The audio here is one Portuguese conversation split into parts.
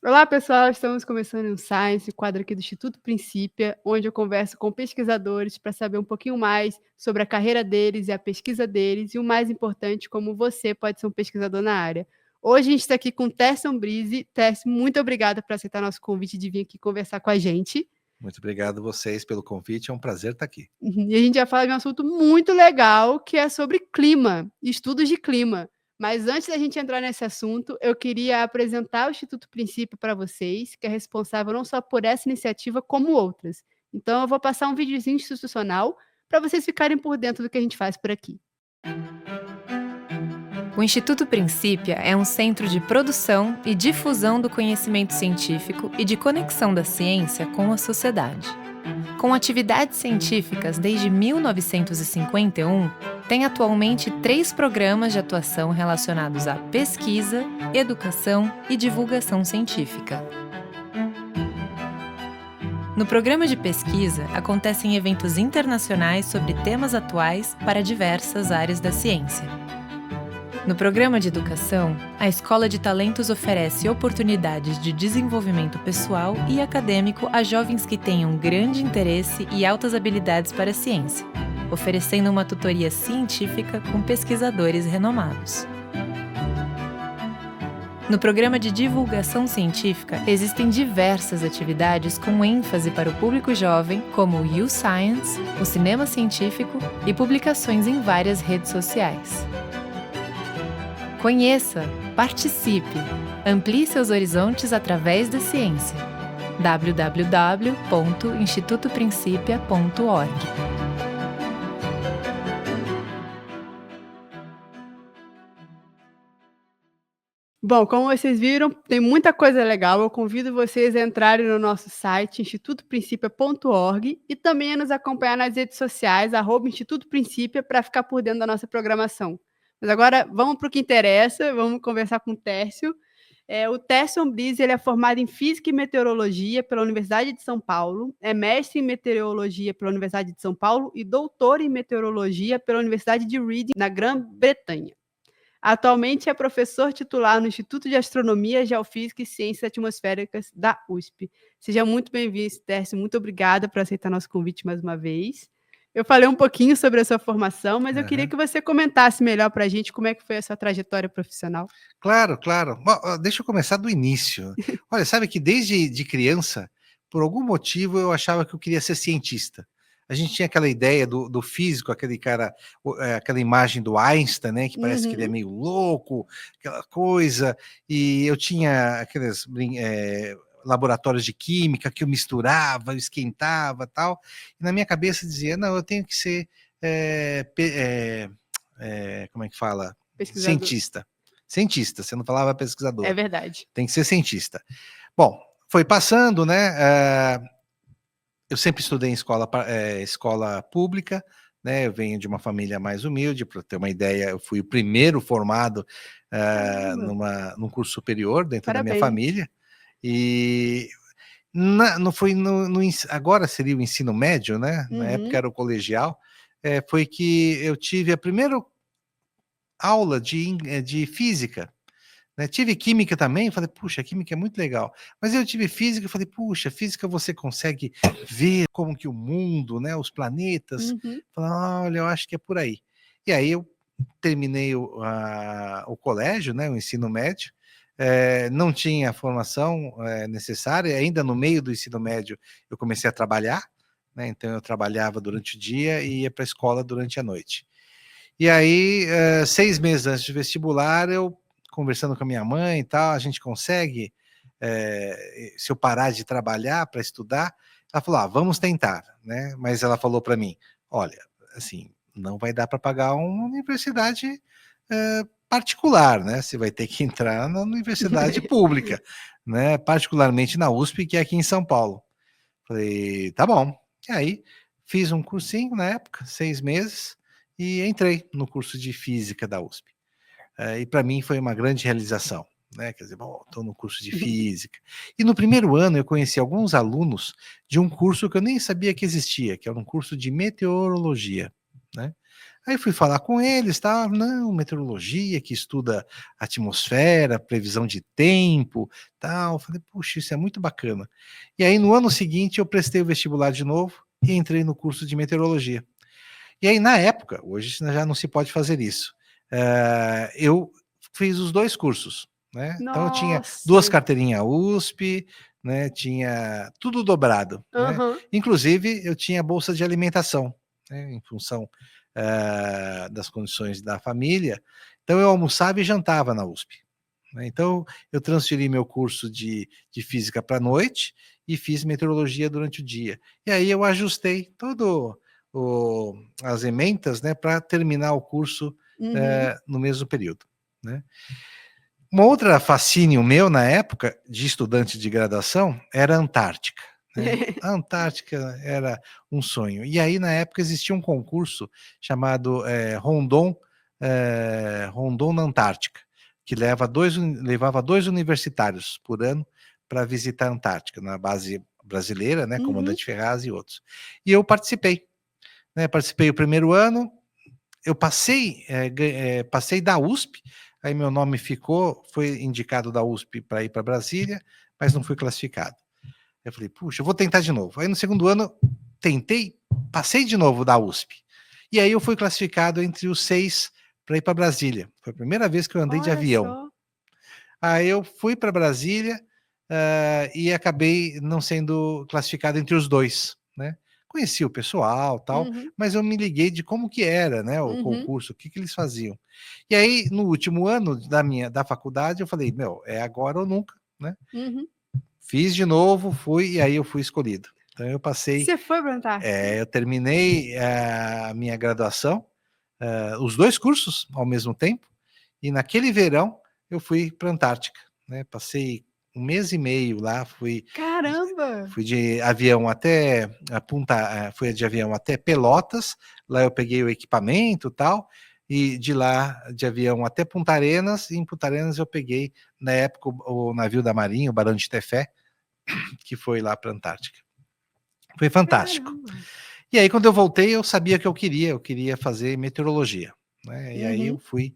Olá, pessoal! Estamos começando um Science, quadro aqui do Instituto Principia, onde eu converso com pesquisadores para saber um pouquinho mais sobre a carreira deles e a pesquisa deles, e o mais importante, como você pode ser um pesquisador na área. Hoje a gente está aqui com Terson Brise. Terson, muito obrigada por aceitar nosso convite de vir aqui conversar com a gente. Muito obrigado a vocês pelo convite, é um prazer estar aqui. E a gente vai falar de um assunto muito legal, que é sobre clima, estudos de clima. Mas antes da gente entrar nesse assunto, eu queria apresentar o Instituto Princípio para vocês, que é responsável não só por essa iniciativa, como outras. Então, eu vou passar um videozinho institucional para vocês ficarem por dentro do que a gente faz por aqui. O Instituto Princípia é um centro de produção e difusão do conhecimento científico e de conexão da ciência com a sociedade. Com atividades científicas desde 1951, tem atualmente 3 programas de atuação relacionados à pesquisa, educação e divulgação científica. No programa de pesquisa, acontecem eventos internacionais sobre temas atuais para diversas áreas da ciência. No programa de educação, a Escola de Talentos oferece oportunidades de desenvolvimento pessoal e acadêmico a jovens que tenham grande interesse e altas habilidades para a ciência, oferecendo uma tutoria científica com pesquisadores renomados. No programa de divulgação científica, existem diversas atividades com ênfase para o público jovem, como o U-Science, o cinema científico e publicações em várias redes sociais. Conheça, participe, amplie seus horizontes através da ciência. www.institutoprincipia.org. Bom, como vocês viram, tem muita coisa legal. Eu convido vocês a entrarem no nosso site, institutoprincipia.org, e também a nos acompanhar nas redes sociais, @Instituto Princípia, para ficar por dentro da nossa programação. Mas agora vamos para o que interessa, vamos conversar com o Tércio. O Terson Brise, ele é formado em Física e Meteorologia pela Universidade de São Paulo, é mestre em Meteorologia pela Universidade de São Paulo e doutor em Meteorologia pela Universidade de Reading, na Grã-Bretanha. Atualmente é professor titular no Instituto de Astronomia, Geofísica e Ciências Atmosféricas da USP. Seja muito bem-vindo, Tércio. Muito obrigada por aceitar nosso convite mais uma vez. Eu falei um pouquinho sobre a sua formação, mas eu queria que você comentasse melhor para a gente como é que foi a sua trajetória profissional. Claro, claro. Bom, deixa eu começar do início. Olha, sabe que desde de criança, por algum motivo, eu achava que eu queria ser cientista. A gente tinha aquela ideia do físico, aquele cara, aquela imagem do Einstein, né, que parece que ele é meio louco, aquela coisa, e eu tinha aqueles laboratórios de química que eu misturava, eu esquentava, tal, e na minha cabeça dizia, não, eu tenho que ser, como é que fala? Pesquisador. Cientista, você não falava pesquisador. É verdade. Tem que ser cientista. Bom, foi passando, né? Eu sempre estudei em escola pública, né? Eu venho de uma família mais humilde, para ter uma ideia, eu fui o primeiro formado num curso superior dentro da minha família. E não foi agora seria o ensino médio, né? Na época era o colegial. Foi que eu tive a primeira aula de física, né? Tive química também, falei, puxa, química é muito legal. Mas eu tive física, falei, puxa, física você consegue ver como que o mundo, né, os planetas. Falei, olha, eu acho que é por aí. E aí eu terminei o colégio, né, o ensino médio, não tinha a formação necessária, ainda no meio do ensino médio eu comecei a trabalhar, né, então eu trabalhava durante o dia e ia para a escola durante a noite. E aí, 6 meses antes de vestibular, eu conversando com a minha mãe e tal, a gente consegue, se eu parar de trabalhar para estudar? Ela falou, vamos tentar, né? Mas ela falou para mim, olha, assim, não vai dar para pagar uma universidade particular, né? Você vai ter que entrar na universidade pública, né? Particularmente na USP, que é aqui em São Paulo. Falei, tá bom. E aí, fiz um cursinho na época, 6 meses, e entrei no curso de Física da USP. E para mim foi uma grande realização, né? Quer dizer, bom, estou no curso de Física. E no primeiro ano eu conheci alguns alunos de um curso que eu nem sabia que existia, que era um curso de Meteorologia, né? Aí fui falar com eles, tá? Não, meteorologia que estuda atmosfera, previsão de tempo, tal. Falei, puxa, isso é muito bacana. E aí no ano seguinte eu prestei o vestibular de novo e entrei no curso de meteorologia. E aí na época, hoje já não se pode fazer isso, eu fiz os 2 cursos, né. Então eu tinha 2 Nossa. carteirinha USP, né, tinha tudo dobrado, né. Aham. Inclusive eu tinha bolsa de alimentação, né, em função, das condições da família, então eu almoçava e jantava na USP, né. Então eu transferi meu curso de física pra noite e fiz meteorologia durante o dia. E aí eu ajustei todo o as ementas, né, pra terminar o curso, Uhum. no mesmo período, né. Uma outra fascínio meu na época, de estudante de graduação, era a Antártica, né. A Antártica era um sonho. E aí na época existia um concurso chamado, Rondon na Antártica, que levava 2 universitários por ano para visitar a Antártica, na base brasileira, né, Uhum. Comandante Ferraz e outros. E eu participei, né, participei o primeiro ano, eu passei, passei da USP, aí meu nome foi indicado da USP para ir para Brasília, mas não fui classificado. Eu falei: "Puxa, eu vou tentar de novo". Aí no segundo ano, tentei, passei de novo da USP. E aí eu fui classificado entre os 6 para ir para Brasília. Foi a primeira vez que eu andei de Olha avião. só. Aí eu fui para Brasília, e acabei não sendo classificado entre os 2, né. Conheci o pessoal, tal, Uhum. mas eu me liguei de como que era, né, o Uhum. concurso, o que que eles faziam. E aí, no último ano da faculdade, eu falei: "Meu, é agora ou nunca", né. Uhum. Fiz de novo, fui e aí eu fui escolhido. Então eu passei, Você foi pra Antártica? eu terminei a minha graduação, os 2 cursos ao mesmo tempo, e naquele verão eu fui pra Antártica, né, passei 1 mês e meio lá, Caramba! fui de avião até fui de avião até Pelotas, lá eu peguei o equipamento, tal, e de lá de avião até Punta Arenas, e em Punta Arenas eu peguei, na época, o navio da Marinha, o Barão de Tefé, que foi lá pra Antártica. Foi fantástico. Caramba! E aí quando eu voltei eu sabia que eu queria fazer meteorologia, né, e aí eu Uhum. fui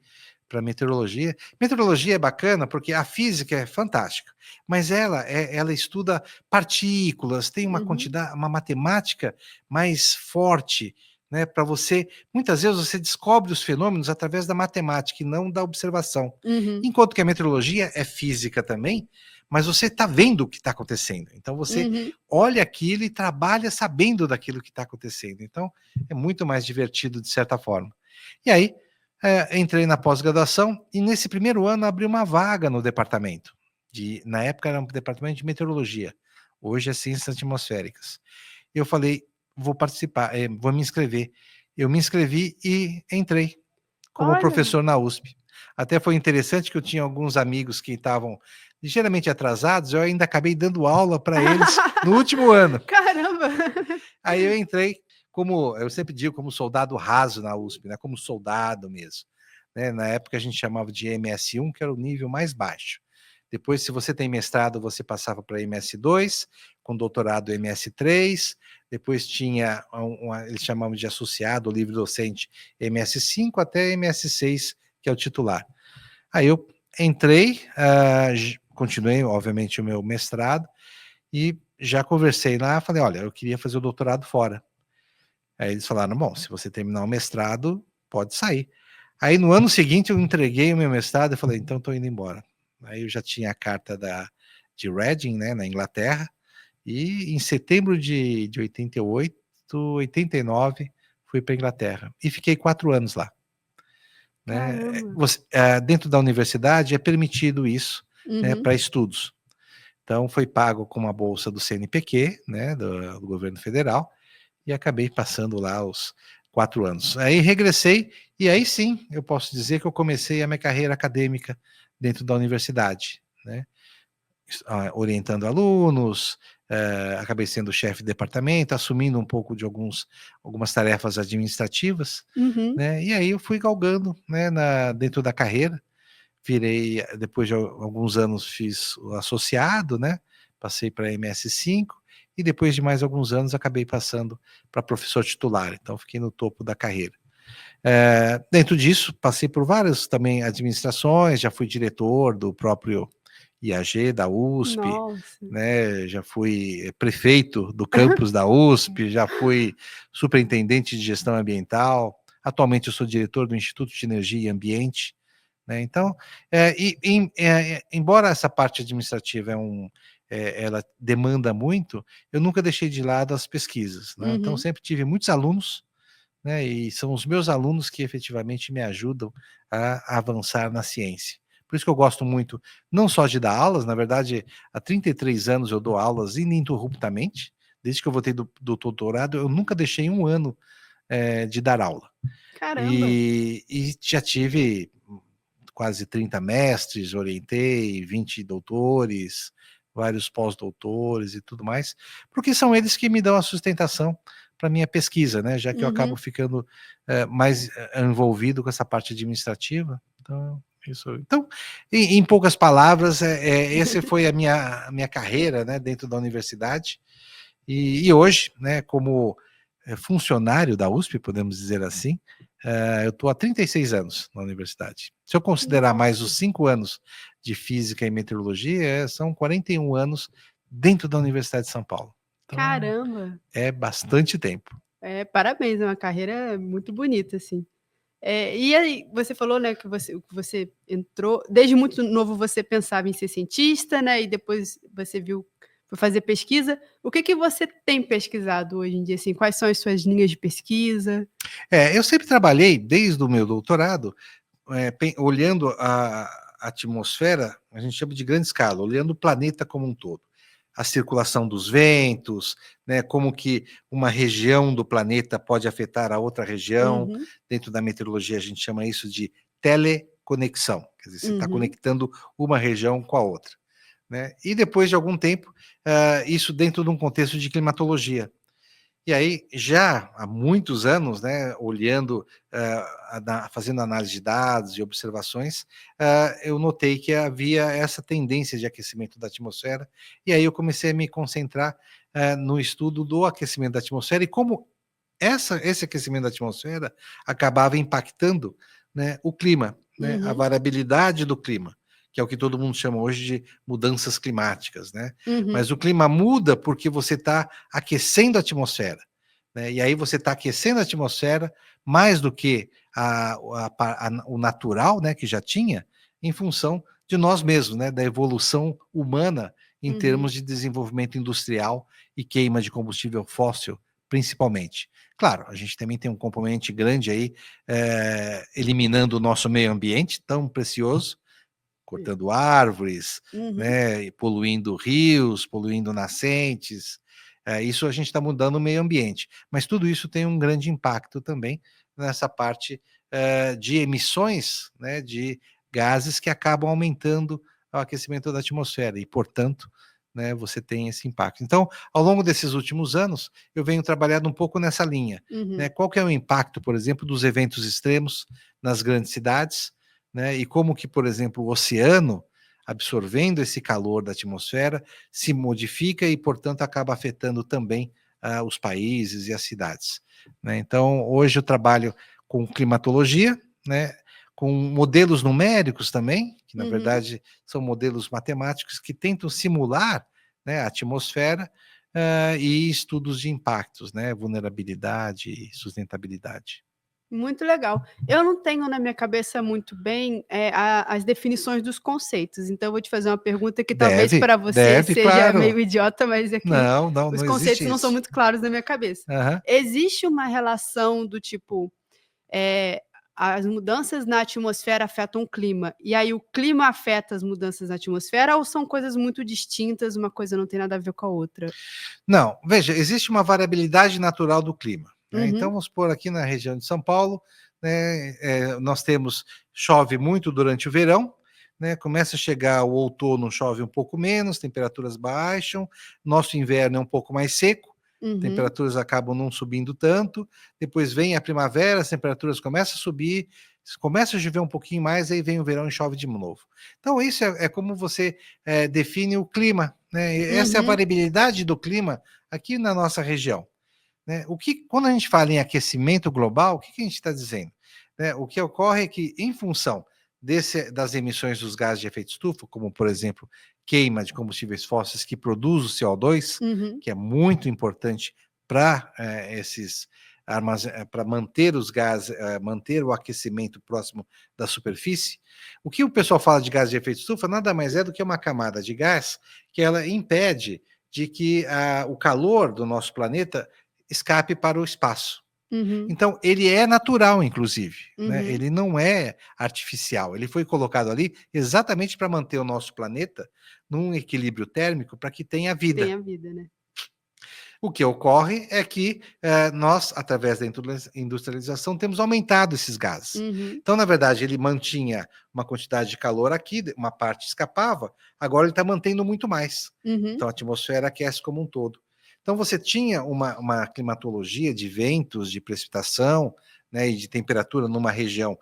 para meteorologia. Meteorologia é bacana porque a física é fantástica, mas ela estuda partículas, tem Uhum. uma matemática mais forte, né, para você muitas vezes você descobre os fenômenos através da matemática e não da observação. Uhum. Enquanto que a meteorologia é física também, mas você está vendo o que está acontecendo. Então você Uhum. olha aquilo e trabalha sabendo daquilo que está acontecendo. Então, é muito mais divertido de certa forma. E aí, entrei na pós-graduação e nesse primeiro ano abri uma vaga no departamento. Na época era um departamento de meteorologia, hoje é ciências atmosféricas. Eu falei, vou participar, vou me inscrever. Eu me inscrevi e entrei como Olha! professor na USP. Até foi interessante que eu tinha alguns amigos que estavam ligeiramente atrasados, eu ainda acabei dando aula para eles no último ano. Caramba! Aí eu entrei como, eu sempre digo, como soldado raso na USP, né, como soldado mesmo, né. Na época a gente chamava de MS1, que era o nível mais baixo. Depois, se você tem mestrado, você passava para MS2, com doutorado MS3, depois tinha eles chamavam de associado, ou livre docente, MS5 até MS6, que é o titular. Aí eu entrei, continuei, obviamente, o meu mestrado e já conversei lá, falei: "Olha, eu queria fazer o doutorado fora". Aí eles falaram: "Bom, se você terminar o mestrado, pode sair". Aí no ano seguinte eu entreguei o meu mestrado e falei: "Então estou indo embora". Aí eu já tinha a carta de Reading, né, na Inglaterra, e em setembro de 88, 89, fui para Inglaterra e fiquei 4 anos lá, né. Caramba! Dentro da universidade é permitido isso, né, Uhum. para estudos. Então foi pago com uma bolsa do CNPq, né, do governo federal, e acabei passando lá os 4 anos. Aí regressei, e aí sim, eu posso dizer que eu comecei a minha carreira acadêmica dentro da universidade, né, orientando alunos, acabei sendo chefe de departamento, assumindo um pouco de algumas tarefas administrativas, Uhum. né, e aí eu fui galgando, né, dentro da carreira. Virei, depois de alguns anos fiz o associado, né, passei para MS5 e depois de mais alguns anos acabei passando para professor titular, então fiquei no topo da carreira. Dentro disso, passei por várias também administrações, já fui diretor do próprio IAG, da USP, Nossa. né? Já fui prefeito do campus da USP, já fui superintendente de gestão ambiental, atualmente eu sou diretor do Instituto de Energia e Ambiente, né? Então, embora essa parte administrativa ela demanda muito, eu nunca deixei de lado as pesquisas, né? Então, sempre tive muitos alunos, né? E são os meus alunos que efetivamente me ajudam a avançar na ciência. Por isso que eu gosto muito, não só de dar aulas, na verdade, há 33 anos eu dou aulas ininterruptamente, desde que eu voltei do doutorado, eu nunca deixei um ano de dar aula. Caramba! E já tive quase 30 mestres, orientei 20 doutores, vários pós-doutores e tudo mais, porque são eles que me dão a sustentação para minha pesquisa, né? Já que eu acabo ficando mais envolvido com essa parte administrativa. Então, isso. Então, em poucas palavras, essa foi a minha carreira, né, dentro da universidade. E hoje, né, como funcionário da USP, podemos dizer assim, eu estou há 36 anos na universidade. Se eu considerar mais os 5 anos de física e meteorologia, são 41 anos dentro da Universidade de São Paulo. Então, Caramba! é bastante tempo. Parabéns, é uma carreira muito bonita, assim. E aí, você falou, né, que você entrou, desde muito novo você pensava em ser cientista, né, e depois você foi fazer pesquisa. O que você tem pesquisado hoje em dia, assim? Quais são as suas linhas de pesquisa? Eu sempre trabalhei, desde o meu doutorado, olhando a atmosfera, a gente chama de grande escala, olhando o planeta como um todo. A circulação dos ventos, né, como que uma região do planeta pode afetar a outra região. Dentro da meteorologia, a gente chama isso de teleconexão, quer dizer, você está conectando uma região com a outra, né? E depois de algum tempo, isso dentro de um contexto de climatologia. E aí, já há muitos anos, né, olhando, fazendo análise de dados e observações, eu notei que havia essa tendência de aquecimento da atmosfera, e aí eu comecei a me concentrar no estudo do aquecimento da atmosfera e como esse aquecimento da atmosfera acabava impactando, né, o clima, né, a variabilidade do clima, que é o que todo mundo chama hoje de mudanças climáticas, né? Mas o clima muda porque você está aquecendo a atmosfera, né? E aí você está aquecendo a atmosfera mais do que o natural, né, que já tinha, em função de nós mesmos, né, da evolução humana em termos de desenvolvimento industrial e queima de combustível fóssil, principalmente. Claro, a gente também tem um componente grande aí, eliminando o nosso meio ambiente tão precioso, cortando árvores, né, e poluindo rios, poluindo nascentes. Isso a gente está mudando o meio ambiente. Mas tudo isso tem um grande impacto também nessa parte de emissões, né, de gases que acabam aumentando o aquecimento da atmosfera e, portanto, né, você tem esse impacto. Então, ao longo desses últimos anos, eu venho trabalhando um pouco nessa linha, né? Qual que é o impacto, por exemplo, dos eventos extremos nas grandes cidades, né? E como que, por exemplo, o oceano, absorvendo esse calor da atmosfera, se modifica e, portanto, acaba afetando também os países e as cidades, né? Então, hoje eu trabalho com climatologia, né, com modelos numéricos também, que na verdade são modelos matemáticos que tentam simular, né, a atmosfera e estudos de impactos, né, vulnerabilidade e sustentabilidade. Muito legal. Eu não tenho na minha cabeça muito bem, as definições dos conceitos, então eu vou te fazer uma pergunta que talvez para você seja claro. meio idiota, mas é que Não os existe conceitos não são isso. muito claros na minha cabeça. Existe uma relação do tipo, as mudanças na atmosfera afetam o clima, e aí o clima afeta as mudanças na atmosfera, ou são coisas muito distintas, uma coisa não tem nada a ver com a outra? Não, veja, existe uma variabilidade natural do clima, né? Então, vamos supor aqui na região de São Paulo, né, nós temos, chove muito durante o verão, né, começa a chegar o outono, chove um pouco menos, temperaturas baixam, nosso inverno é um pouco mais seco, temperaturas acabam não subindo tanto, depois vem a primavera, as temperaturas começam a subir, começa a chover um pouquinho mais, aí vem o verão e chove de novo. Então, isso é como você define o clima, né? Essa é a variabilidade do clima aqui na nossa região, né? Quando a gente fala em aquecimento global, o que a gente está dizendo? né, o que ocorre é que, em função das emissões dos gases de efeito estufa, como, por exemplo, queima de combustíveis fósseis que produz o CO2, que é muito importante para para manter os gases, manter o aquecimento próximo da superfície. O que o pessoal fala de gás de efeito estufa nada mais é do que uma camada de gás que ela impede de que o calor do nosso planeta escape para o espaço. Então, ele é natural, inclusive, né? Ele não é artificial. Ele foi colocado ali exatamente para manter o nosso planeta num equilíbrio térmico para que tenha vida. Tem a vida, né? O que ocorre é que nós, através da industrialização, temos aumentado esses gases. Então, na verdade, ele mantinha uma quantidade de calor aqui, uma parte escapava, agora ele está mantendo muito mais. Então, a atmosfera aquece como um todo. Então, você tinha uma climatologia de ventos, de precipitação, né, e de temperatura numa região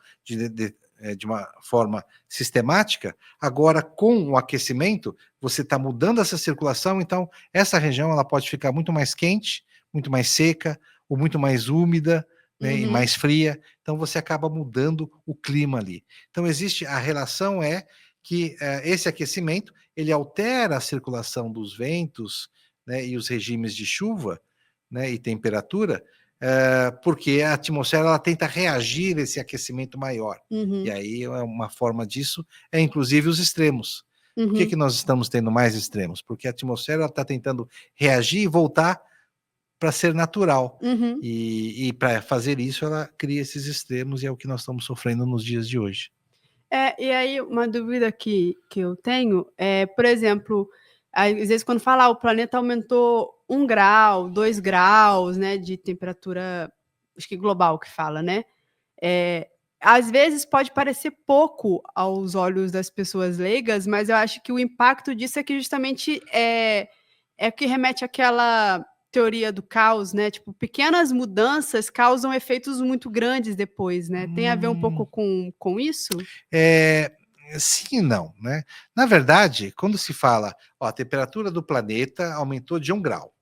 de uma forma sistemática. Agora, com o aquecimento, você está mudando essa circulação, então essa região ela pode ficar muito mais quente, muito mais seca, ou muito mais úmida, né, e mais fria. Então, você acaba mudando o clima ali. Então, a relação é que esse aquecimento, ele altera a circulação dos ventos, né, e os regimes de chuva, né, e temperatura, porque a atmosfera ela tenta reagir a esse aquecimento maior. E aí uma forma disso é inclusive os extremos. Por que nós estamos tendo mais extremos? Porque a atmosfera está tentando reagir e voltar para ser natural. E para fazer isso, ela cria esses extremos e é o que nós estamos sofrendo nos dias de hoje. E aí uma dúvida que eu tenho é, por exemplo, às vezes quando fala o planeta aumentou 1 grau, 2 graus, né, de temperatura, acho que global que fala, né? Às vezes pode parecer pouco aos olhos das pessoas leigas, mas eu acho que o impacto disso é que justamente é que remete àquela teoria do caos, né? Tipo, pequenas mudanças causam efeitos muito grandes depois, né? Tem a ver um pouco com isso? Sim e não, né? Na verdade, quando se fala, a temperatura do planeta aumentou de 1 grau.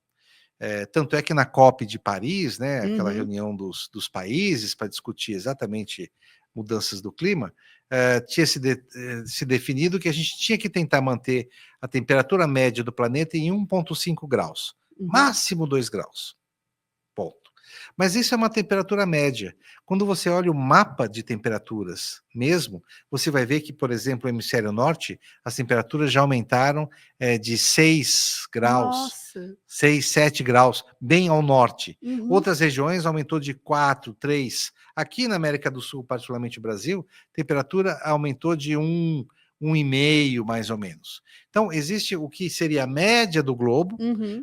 Tanto é que na COP de Paris, né, aquela reunião dos países para discutir exatamente mudanças do clima, tinha se definido que a gente tinha que tentar manter a temperatura média do planeta em 1,5 graus, máximo 2 graus. Ponto. Mas isso é uma temperatura média. Quando você olha o mapa de temperaturas mesmo, você vai ver que, por exemplo, no hemisfério norte, as temperaturas já aumentaram de 6 graus, Nossa. 6, 7 graus, bem ao norte. Outras regiões aumentou de 4, 3. Aqui na América do Sul, particularmente o Brasil, a temperatura aumentou de 1,5, mais ou menos. Então, existe o que seria a média do globo,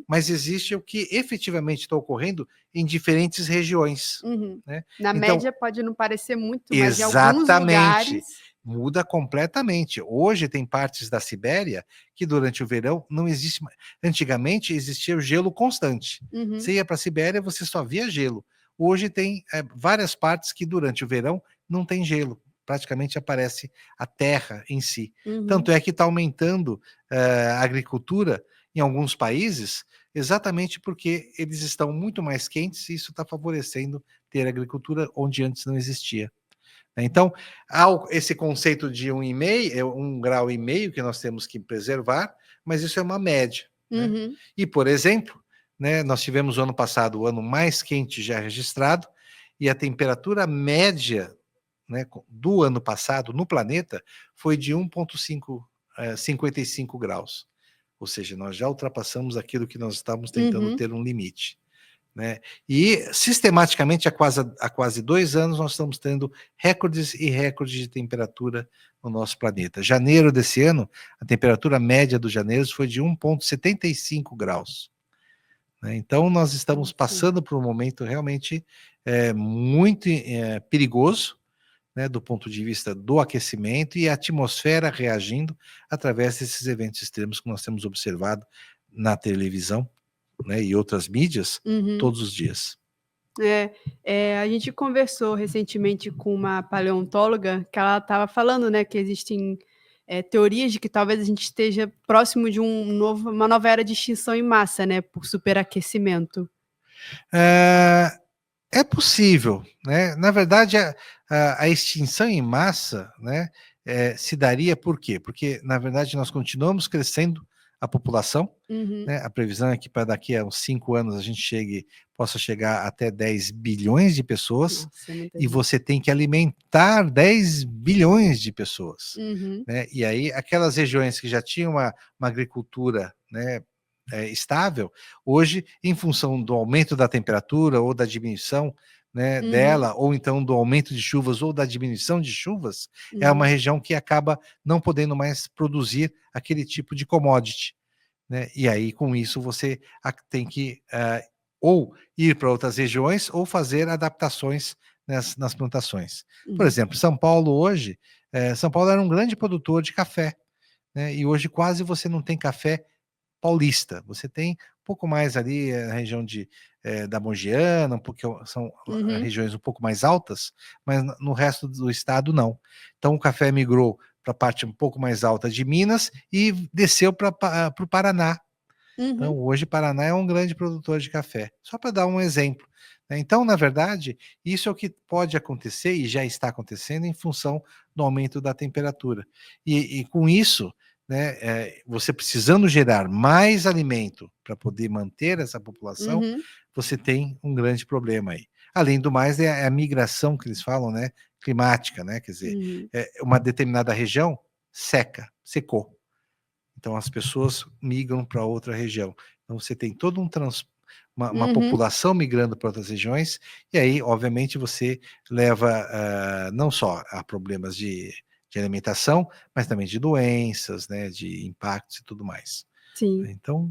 mas existe o que efetivamente está ocorrendo em diferentes regiões. Né? Na então, média pode não parecer muito, mas exatamente, em alguns lugares... muda completamente. Hoje tem partes da Sibéria que durante o verão não existe mais. Antigamente existia o gelo constante. Você ia para a Sibéria, você só via gelo. Hoje tem várias partes que durante o verão não tem gelo. Praticamente aparece a terra em si. Tanto é que está aumentando a agricultura em alguns países, exatamente porque eles estão muito mais quentes e isso está favorecendo ter agricultura onde antes não existia. Então, há esse conceito de 1,5 grau que nós temos que preservar, mas isso é uma média. Né? E, por exemplo, né, nós tivemos o ano passado o ano mais quente já registrado e a temperatura média, né, do ano passado no planeta foi de 1,55 graus. Ou seja, nós já ultrapassamos aquilo que nós estávamos tentando ter um limite. Né? E sistematicamente há quase 2 anos nós estamos tendo recordes e recordes de temperatura no nosso planeta. Janeiro desse ano, a temperatura média do janeiro foi de 1,75 graus. Né? Então nós estamos passando por um momento realmente muito perigoso, né, do ponto de vista do aquecimento e a atmosfera reagindo através desses eventos extremos que nós temos observado na televisão, né, e outras mídias todos os dias. A gente conversou recentemente com uma paleontóloga que ela estava falando, né, que existem teorias de que talvez a gente esteja próximo de uma nova era de extinção em massa, né, por superaquecimento. É possível, né? Na verdade, a extinção em massa, né, se daria por quê? Porque, na verdade, nós continuamos crescendo a população, né? A previsão é que para daqui a uns 5 anos a gente possa chegar até 10 bilhões de pessoas, Nossa, é muita e gente. você tem que alimentar 10 bilhões de pessoas. Né? E aí, aquelas regiões que já tinham uma agricultura, né, estável, hoje, em função do aumento da temperatura ou da diminuição, né, dela, ou então do aumento de chuvas ou da diminuição de chuvas, é uma região que acaba não podendo mais produzir aquele tipo de commodity. Né? E aí, com isso, você tem que ou ir para outras regiões ou fazer adaptações nas plantações. Por exemplo, São Paulo hoje, São Paulo era um grande produtor de café, né? E hoje quase você não tem café paulista. Você tem um pouco mais ali na região da Mogiana, porque são regiões um pouco mais altas, mas no resto do estado não. Então o café migrou para a parte um pouco mais alta de Minas e desceu para o Paraná. Então hoje Paraná é um grande produtor de café, só para dar um exemplo. Né? Então, na verdade, isso é o que pode acontecer e já está acontecendo em função do aumento da temperatura. E com isso, né, você precisando gerar mais alimento para poder manter essa população, você tem um grande problema aí. Além do mais, é a migração que eles falam, né, climática, né? Quer dizer, uma determinada região secou. Então as pessoas migram para outra região. Então você tem todo uma população migrando para outras regiões, e aí, obviamente, você leva não só a problemas de alimentação, mas também de doenças, né, de impactos e tudo mais. Sim. Então,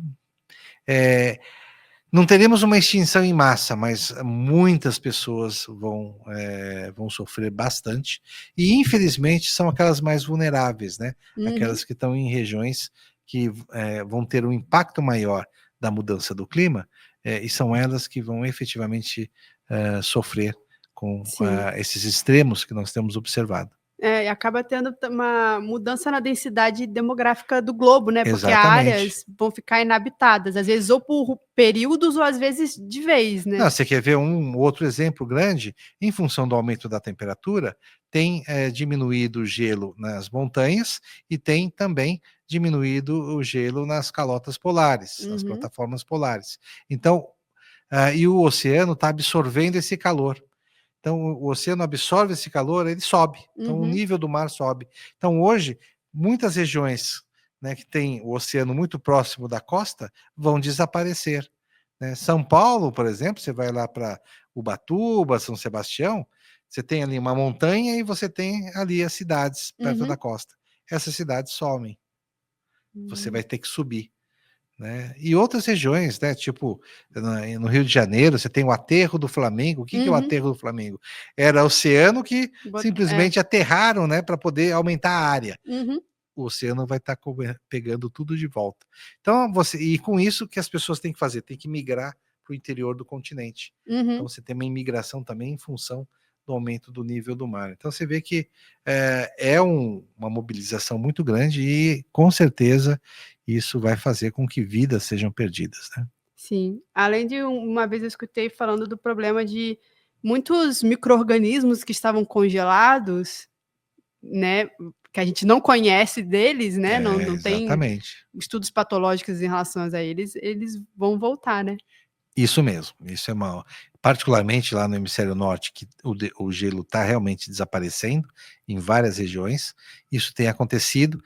não teremos uma extinção em massa, mas muitas pessoas vão sofrer bastante, e infelizmente são aquelas mais vulneráveis, né? Aquelas que estão em regiões que vão ter um impacto maior da mudança do clima, e são elas que vão efetivamente sofrer com esses extremos que nós temos observado. E acaba tendo uma mudança na densidade demográfica do globo, né? Porque Exatamente. áreas vão ficar inabitadas, às vezes ou por períodos ou às vezes de vez, né? Não, você quer ver um outro exemplo grande? Em função do aumento da temperatura, tem diminuído o gelo nas montanhas e tem também diminuído o gelo nas calotas polares, nas plataformas polares. Então, e o oceano está absorvendo esse calor. Então, o oceano absorve esse calor, ele sobe. Então, o nível do mar sobe. Então, hoje, muitas regiões, né, que tem o oceano muito próximo da costa vão desaparecer. Né? São Paulo, por exemplo, você vai lá para Ubatuba, São Sebastião, você tem ali uma montanha e você tem ali as cidades perto da costa. Essas cidades somem. Você vai ter que subir. Né? E outras regiões, né? Tipo no Rio de Janeiro, você tem o aterro do Flamengo. O que é o aterro do Flamengo? Era oceano que simplesmente aterraram, né, para poder aumentar a área. O oceano vai estar pegando tudo de volta. Então, e com isso que as pessoas têm que fazer, tem que migrar para o interior do continente. Então, você tem uma imigração também em função do aumento do nível do mar. Então, você vê que uma mobilização muito grande e, com certeza, isso vai fazer com que vidas sejam perdidas, né? Sim. Além de uma vez eu escutei falando do problema de muitos micro-organismos que estavam congelados, né, que a gente não conhece deles, né, não tem estudos patológicos em relação a eles vão voltar, né? Isso mesmo, isso é particularmente lá no hemisfério norte, que o gelo está realmente desaparecendo em várias regiões, isso tem acontecido,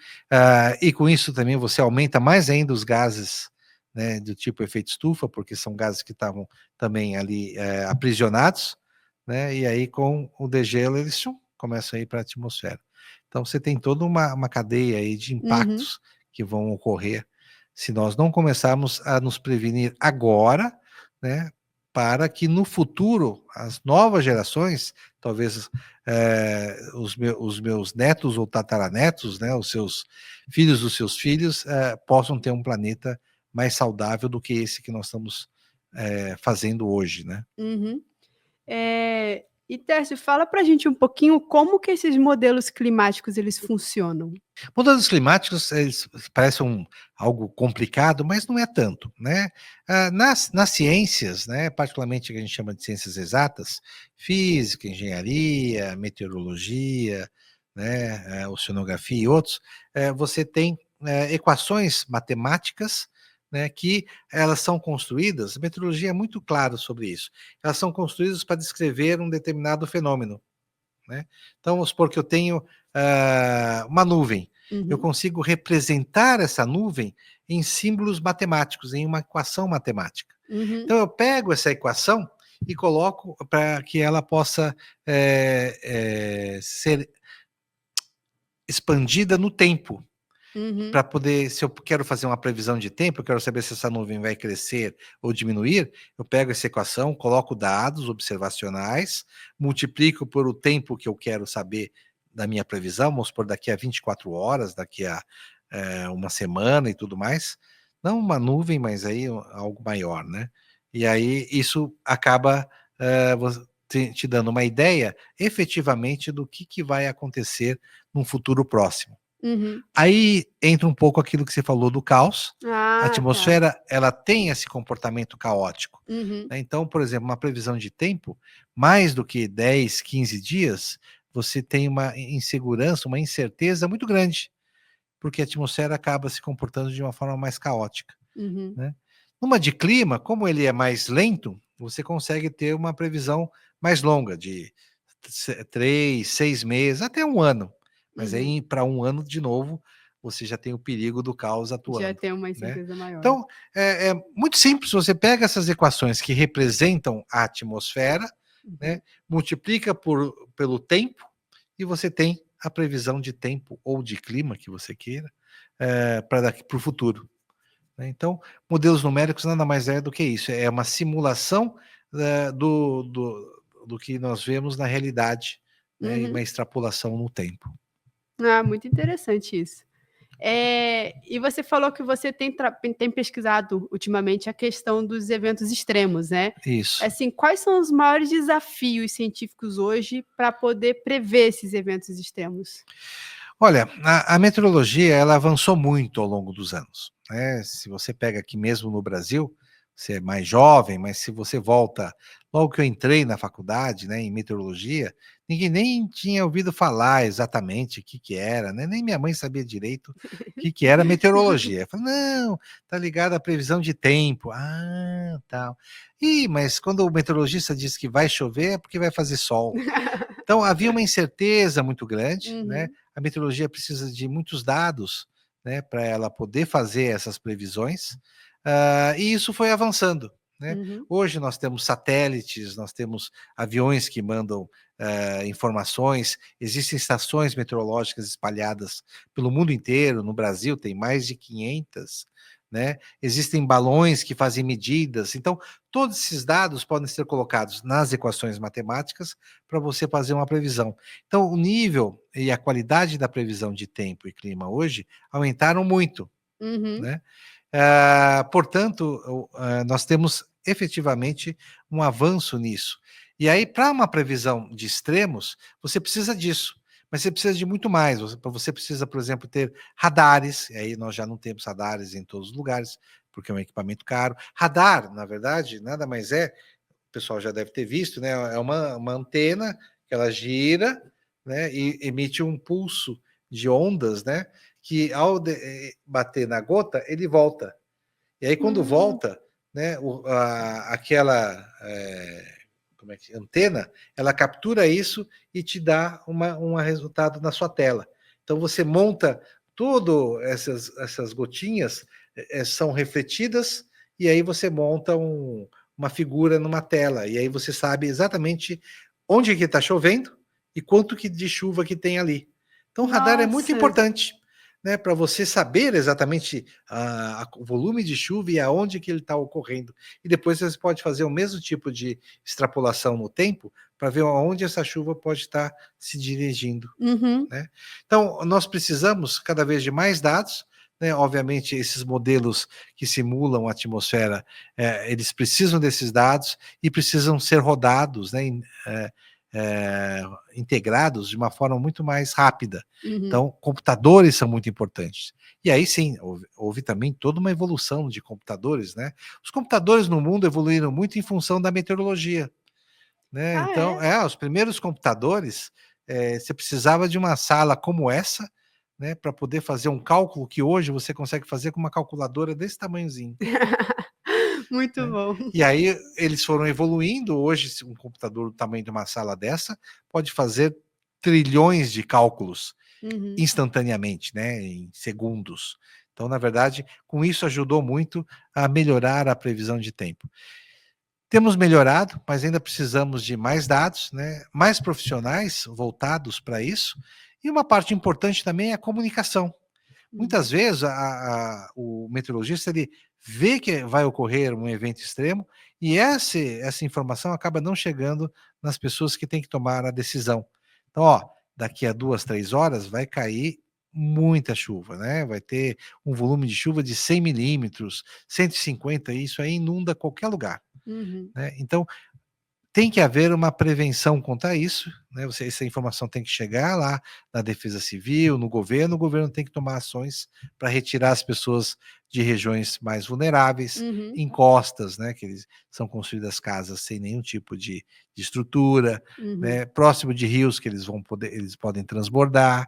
e com isso também você aumenta mais ainda os gases, né, do tipo efeito estufa, porque são gases que estavam também ali aprisionados, né, e aí com o degelo eles começam a ir para a atmosfera. Então você tem toda uma cadeia aí de impactos que vão ocorrer se nós não começarmos a nos prevenir agora, né, para que no futuro as novas gerações, talvez os meus netos ou tataranetos, né, os seus filhos dos seus filhos, possam ter um planeta mais saudável do que esse que nós estamos fazendo hoje, né? E Tércio, fala para a gente um pouquinho como que esses modelos climáticos eles funcionam. Modelos climáticos, eles parecem algo complicado, mas não é tanto, né? Nas ciências, né, particularmente que a gente chama de ciências exatas, física, engenharia, meteorologia, né, oceanografia e outros, você tem equações matemáticas, né, que elas são construídas, a meteorologia é muito clara sobre isso, elas são construídas para descrever um determinado fenômeno, né? Então, vamos supor que eu tenho uma nuvem, eu consigo representar essa nuvem em símbolos matemáticos, em uma equação matemática. Então, eu pego essa equação e coloco para que ela possa ser expandida no tempo. Para poder, se eu quero fazer uma previsão de tempo, eu quero saber se essa nuvem vai crescer ou diminuir, eu pego essa equação, coloco dados observacionais, multiplico por o tempo que eu quero saber da minha previsão, vamos supor daqui a 24 horas, daqui a uma semana e tudo mais, não uma nuvem, mas aí algo maior, né? E aí isso acaba te dando uma ideia efetivamente do que vai acontecer num futuro próximo. Aí entra um pouco aquilo que você falou do caos. A atmosfera, ela tem esse comportamento caótico. Né? Então, por exemplo, uma previsão de tempo, mais do que 10, 15 dias, você tem uma insegurança, uma incerteza muito grande, porque a atmosfera acaba se comportando de uma forma mais caótica. Né? Numa de clima, como ele é mais lento, você consegue ter uma previsão mais longa, de 3, 6 meses, até um ano. Mas aí, para um ano, de novo, você já tem o perigo do caos atuando. Já tem uma incerteza maior. Então, é muito simples. Você pega essas equações que representam a atmosfera, né, multiplica pelo tempo, e você tem a previsão de tempo ou de clima que você queira para o futuro. Então, modelos numéricos nada mais é do que isso. É uma simulação do que nós vemos na realidade, né, e uma extrapolação no tempo. Muito interessante isso. E você falou que você tem pesquisado ultimamente a questão dos eventos extremos, né? Isso. Assim, quais são os maiores desafios científicos hoje para poder prever esses eventos extremos? Olha, a meteorologia ela avançou muito ao longo dos anos. Né? Se você pega aqui mesmo no Brasil, você é mais jovem, mas se você volta, logo que eu entrei na faculdade, né, em meteorologia, ninguém nem tinha ouvido falar exatamente o que era, né? Nem minha mãe sabia direito o que era meteorologia. Eu falei, não, tá ligado à previsão de tempo. Tal. Mas quando o meteorologista diz que vai chover, é porque vai fazer sol. Então, havia uma incerteza muito grande, né? A meteorologia precisa de muitos dados, né, para ela poder fazer essas previsões, e isso foi avançando. Né? Hoje nós temos satélites, nós temos aviões que mandam informações, existem estações meteorológicas espalhadas pelo mundo inteiro, no Brasil tem mais de 500, né? Existem balões que fazem medidas, então todos esses dados podem ser colocados nas equações matemáticas para você fazer uma previsão. Então o nível e a qualidade da previsão de tempo e clima hoje aumentaram muito, né? Portanto, nós temos efetivamente um avanço nisso. E aí, para uma previsão de extremos, você precisa disso. Mas você precisa de muito mais. Você precisa, por exemplo, ter radares, e aí nós já não temos radares em todos os lugares, porque é um equipamento caro. Radar, na verdade, nada mais o pessoal já deve ter visto, né? É uma antena que ela gira, né, e emite um pulso de ondas, né, que ao bater na gota, ele volta. E aí, quando volta, né, aquela antena, ela captura isso e te dá um resultado na sua tela. Então, você monta tudo, essas gotinhas são refletidas, e aí você monta uma figura numa tela, e aí você sabe exatamente onde que está chovendo e quanto de chuva que tem ali. Então, o radar é muito importante, né, para você saber exatamente o volume de chuva e aonde que ele está ocorrendo. E depois você pode fazer o mesmo tipo de extrapolação no tempo para ver aonde essa chuva pode estar se dirigindo. Né? Então, nós precisamos cada vez de mais dados, né? Obviamente, esses modelos que simulam a atmosfera, eles precisam desses dados e precisam ser rodados, né, integrados de uma forma muito mais rápida. Uhum. Então, computadores são muito importantes. E aí sim, houve também toda uma evolução de computadores, né? Os computadores no mundo evoluíram muito em função da meteorologia, né? Ah, Então, os primeiros computadores, você precisava de uma sala como essa, né, para poder fazer um cálculo que hoje você consegue fazer com uma calculadora desse tamanhozinho. Muito Né? bom. E aí eles foram evoluindo. Hoje, um computador do tamanho de uma sala dessa pode fazer trilhões de cálculos Uhum. instantaneamente, né, em segundos. Então, na verdade, com isso ajudou muito a melhorar a previsão de tempo. Temos melhorado, mas ainda precisamos de mais dados, né, mais profissionais voltados para isso. E uma parte importante também é a comunicação. Muitas vezes o meteorologista ele vê que vai ocorrer um evento extremo e essa informação acaba não chegando nas pessoas que têm que tomar a decisão. Então, daqui a 2, 3 horas vai cair muita chuva, né? Vai ter um volume de chuva de 100 milímetros, 150, e isso aí inunda qualquer lugar. Uhum. Né? Então, tem que haver uma prevenção contra isso, né? Essa informação tem que chegar lá na Defesa Civil, no governo. O governo tem que tomar ações para retirar as pessoas de regiões mais vulneráveis, Uhum. em costas, né? Que são construídas casas sem nenhum tipo de estrutura, Uhum. né? Próximo de rios que eles podem transbordar,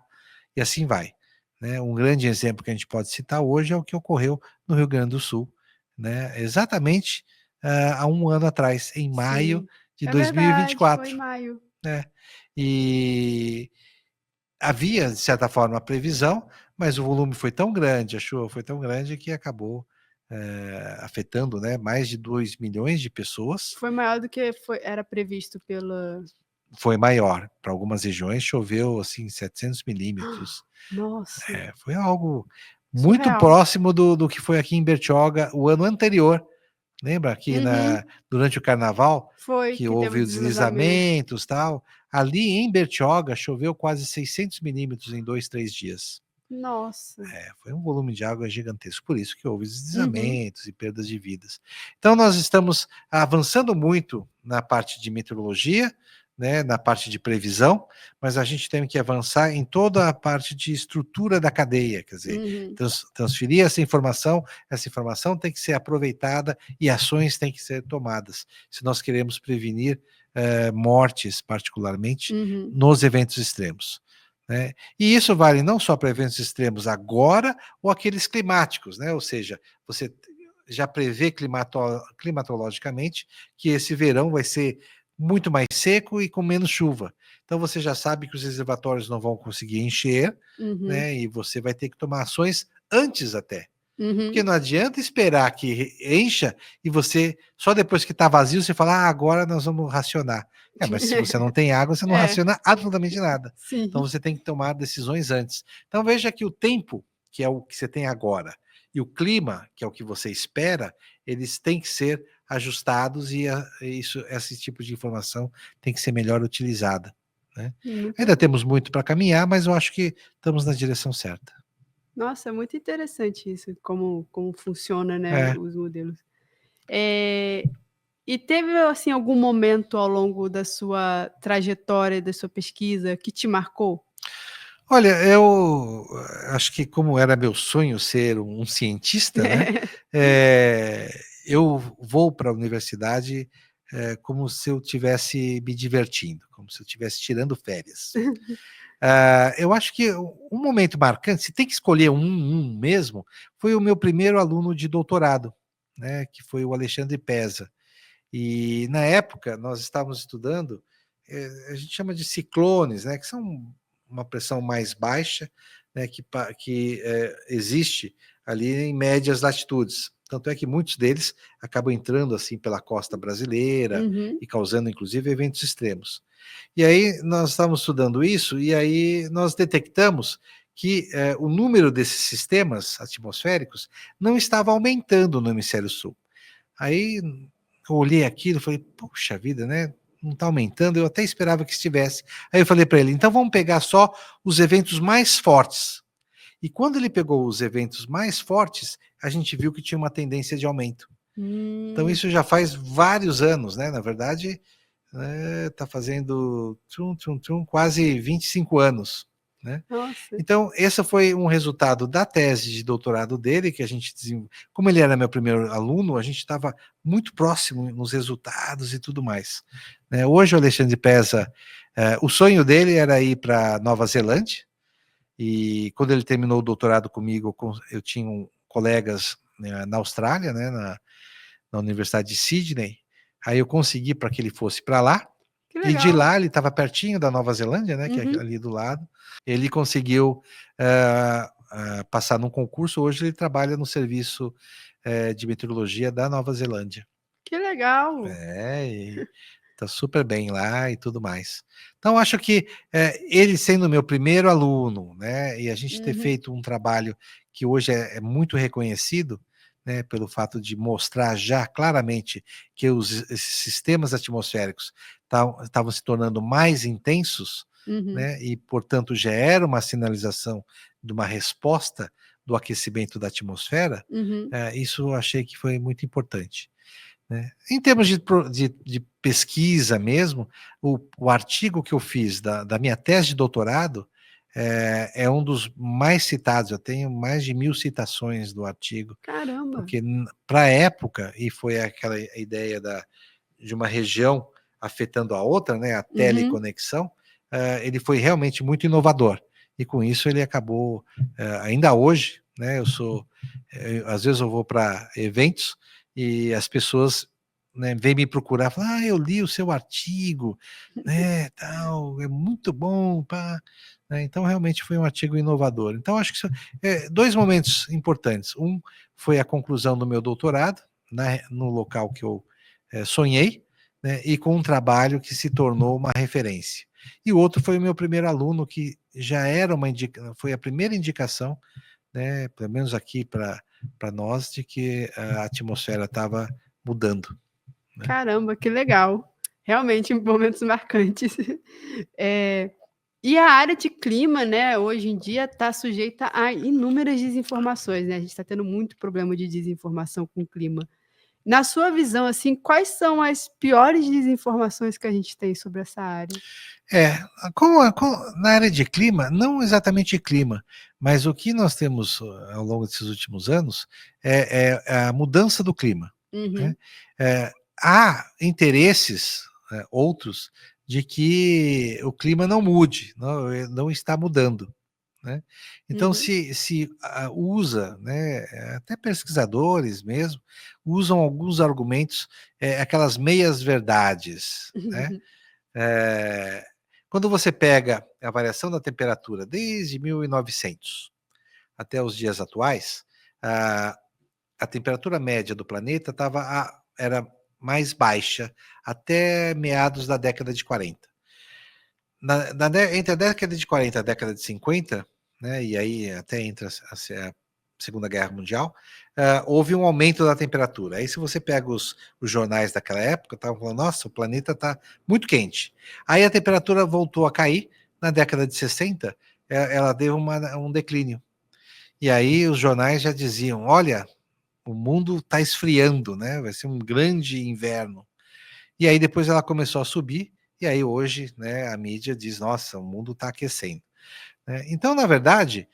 e assim vai. Né? Um grande exemplo que a gente pode citar hoje é o que ocorreu no Rio Grande do Sul, né? Exatamente há um ano atrás, em maio Sim. de É verdade, foi em 2024, maio. né? E havia, de certa forma, a previsão, mas o volume foi tão grande, a chuva foi tão grande que acabou afetando, né, mais de 2 milhões de pessoas. Foi maior do que era previsto pela... Foi maior. Para algumas regiões choveu assim 700 milímetros. Nossa, Foi algo muito surreal. próximo do que foi aqui em Bertioga o ano anterior. Lembra aqui Uhum. durante o carnaval, Foi, que que teve houve o os deslizamento. deslizamentos, tal? Ali em Bertioga choveu quase 600 milímetros em 2, 3 dias. Nossa. Foi um volume de água gigantesco, por isso que houve os Uhum. deslizamentos e perdas de vidas. Então nós estamos avançando muito na parte de meteorologia, né, na parte de previsão, mas a gente tem que avançar em toda a parte de estrutura da cadeia, quer dizer, Uhum. transferir essa informação tem que ser aproveitada e ações têm que ser tomadas, se nós queremos prevenir mortes, particularmente, Uhum. nos eventos extremos. Né? E isso vale não só para eventos extremos agora, ou aqueles climáticos, né? Ou seja, você já prevê climatologicamente que esse verão vai ser muito mais seco e com menos chuva. Então você já sabe que os reservatórios não vão conseguir encher, Uhum. né? E você vai ter que tomar ações antes até. Porque Uhum. não adianta esperar que encha e você, só depois que está vazio, você fala, agora nós vamos racionar. Mas se você não tem água, você não raciona absolutamente nada. Sim. Então você tem que tomar decisões antes. Então veja que o tempo, que é o que você tem agora, e o clima, que é o que você espera, eles têm que ser ajustados e esse tipo de informação tem que ser melhor utilizada. Né? Ainda temos muito para caminhar, mas eu acho que estamos na direção certa. Nossa, é muito interessante isso, como funciona, né, os modelos. E teve, assim, algum momento ao longo da sua trajetória, da sua pesquisa, que te marcou? Olha, eu acho que como era meu sonho ser um cientista, né, eu vou para a universidade como se eu estivesse me divertindo, como se eu estivesse tirando férias. Eu acho que um momento marcante, se tem que escolher um mesmo, foi o meu primeiro aluno de doutorado, né, que foi o Alexandre Pesa. E na época nós estávamos estudando, a gente chama de ciclones, né, que são uma pressão mais baixa, né, que existe ali em médias latitudes. Tanto é que muitos deles acabam entrando assim pela costa brasileira Uhum. e causando inclusive eventos extremos. E aí nós estávamos estudando isso e aí nós detectamos que o número desses sistemas atmosféricos não estava aumentando no hemisfério sul. Aí eu olhei aquilo e falei, puxa vida, né? Não está aumentando, eu até esperava que estivesse. Aí eu falei para ele, então vamos pegar só os eventos mais fortes. E quando ele pegou os eventos mais fortes, a gente viu que tinha uma tendência de aumento. Então isso já faz vários anos, né? Na verdade, né? Tá fazendo quase 25 anos, né? Nossa. Então, esse foi um resultado da tese de doutorado dele, que a gente como ele era meu primeiro aluno, a gente estava muito próximo nos resultados e tudo mais, né? Hoje o Alexandre Pesa, o sonho dele era ir para Nova Zelândia, e quando ele terminou o doutorado comigo, eu tinha colegas, né, na Austrália, né, na Universidade de Sydney, aí eu consegui para que ele fosse para lá, Que e de legal. lá ele estava pertinho da Nova Zelândia, né, que é ali do lado, ele conseguiu passar num concurso, hoje ele trabalha no serviço de meteorologia da Nova Zelândia. Que legal. E tá super bem lá e tudo mais. Então, acho que ele sendo meu primeiro aluno, né, e a gente ter feito um trabalho que hoje é muito reconhecido, né, pelo fato de mostrar já claramente que esses sistemas atmosféricos estavam se tornando mais intensos, né, e, portanto, já era uma sinalização de uma resposta do aquecimento da atmosfera, isso eu achei que foi muito importante, né? Em termos de pesquisa mesmo, o artigo que eu fiz da minha tese de doutorado é um dos mais citados, eu tenho mais de 1000 citações do artigo. Caramba. Porque para a época, e foi aquela ideia de uma região afetando a outra, né, a teleconexão, ele foi realmente muito inovador, e com isso ele acabou, ainda hoje, né, às vezes eu vou para eventos, e as pessoas, né, vêm me procurar, falam, eu li o seu artigo, né, tal, é muito bom, pá. Né, então realmente foi um artigo inovador. Então acho que dois momentos importantes, foi a conclusão do meu doutorado, no local que eu sonhei, né, e com um trabalho que se tornou uma referência. E o outro foi o meu primeiro aluno, que já era foi a primeira indicação, né, pelo menos aqui para nós, de que a atmosfera estava mudando. Né? Caramba, que legal. Realmente momentos marcantes. E a área de clima, né, hoje em dia está sujeita a inúmeras desinformações, né? A gente está tendo muito problema de desinformação com o clima. Na sua visão, assim, quais são as piores desinformações que a gente tem sobre essa área? Na área de clima, não exatamente clima, mas o que nós temos ao longo desses últimos anos é a mudança do clima. Né? Há interesses outros de que o clima não mude, não está mudando. Né? Então, se usa, né, até pesquisadores mesmo, usam alguns argumentos, aquelas meias-verdades. Né? Quando você pega a variação da temperatura desde 1900 até os dias atuais, a temperatura média do planeta era mais baixa até meados da década de 40. Entre a década de 40 e a década de 50, né, e aí até entre a Segunda Guerra Mundial, houve um aumento da temperatura. Aí se você pega os jornais daquela época, estavam falando, nossa, o planeta está muito quente. Aí a temperatura voltou a cair, na década de 60, ela deu um declínio. E aí os jornais já diziam, olha, o mundo está esfriando, né? Vai ser um grande inverno. E aí depois ela começou a subir, e aí hoje, né, a mídia diz, nossa, o mundo está aquecendo. Né? Então, na verdade,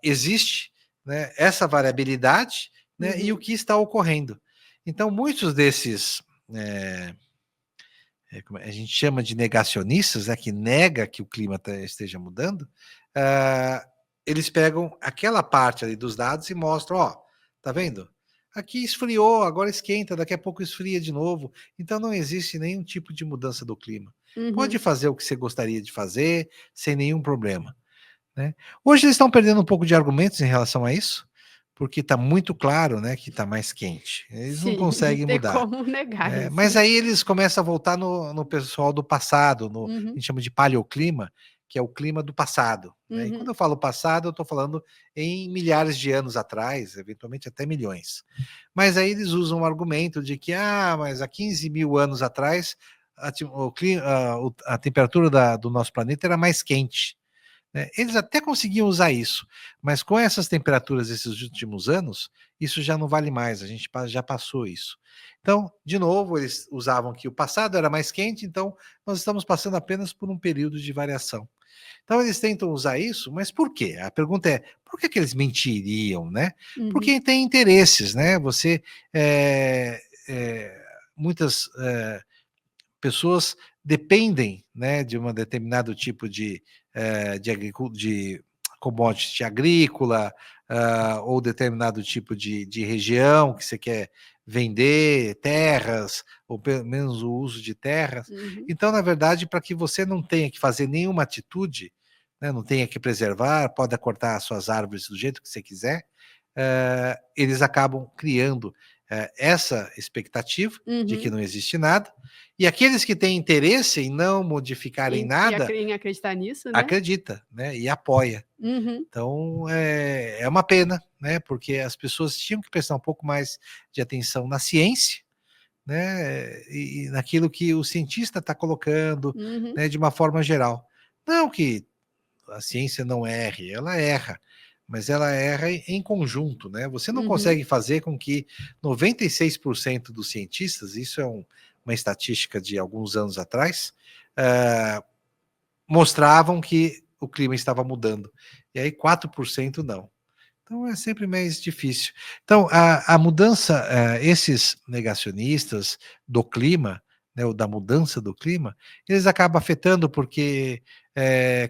existe, né, essa variabilidade, né, e o que está ocorrendo. Então, muitos desses, a gente chama de negacionistas, né, que nega que o clima esteja mudando, eles pegam aquela parte ali dos dados e mostram, tá vendo? Aqui esfriou, agora esquenta, daqui a pouco esfria de novo. Então não existe nenhum tipo de mudança do clima. Pode fazer o que você gostaria de fazer, sem nenhum problema. Né? Hoje eles estão perdendo um pouco de argumentos em relação a isso, porque está muito claro, né, que está mais quente. Eles não conseguem mudar. Não tem como negar isso. Mas aí eles começam a voltar no pessoal do passado, a gente chama de paleoclima, que é o clima do passado. Né? E quando eu falo passado, eu estou falando em milhares de anos atrás, eventualmente até milhões. Mas aí eles usam o argumento de que, mas há 15 mil anos atrás, a temperatura do nosso planeta era mais quente. né? Eles até conseguiam usar isso, mas com essas temperaturas esses últimos anos, isso já não vale mais, a gente já passou isso. Então, de novo, eles usavam que o passado era mais quente, então nós estamos passando apenas por um período de variação. Então eles tentam usar isso, mas por quê? A pergunta é, por que eles mentiriam, né? Porque tem interesses, né? Você, muitas pessoas dependem, né, de um determinado tipo de commodity agrícola, ou determinado tipo de região que você quer vender, terras, ou pelo menos o uso de terras. Então, na verdade, para que você não tenha que fazer nenhuma atitude, né, não tenha que preservar, pode cortar as suas árvores do jeito que você quiser, eles acabam criando essa expectativa de que não existe nada, e aqueles que têm interesse em não modificarem nada, em acreditar nisso, né? acredita, né, e apoia. Então é uma pena, né, porque as pessoas tinham que prestar um pouco mais de atenção na ciência, né, e naquilo que o cientista está colocando, né, de uma forma geral. Não que a ciência não erre, ela erra, mas ela erra em conjunto, né? Você não consegue fazer com que 96% dos cientistas, isso é uma estatística de alguns anos atrás, mostravam que o clima estava mudando, e aí 4% não. Então é sempre mais difícil. Então a mudança, esses negacionistas do clima, né, ou da mudança do clima, eles acabam afetando porque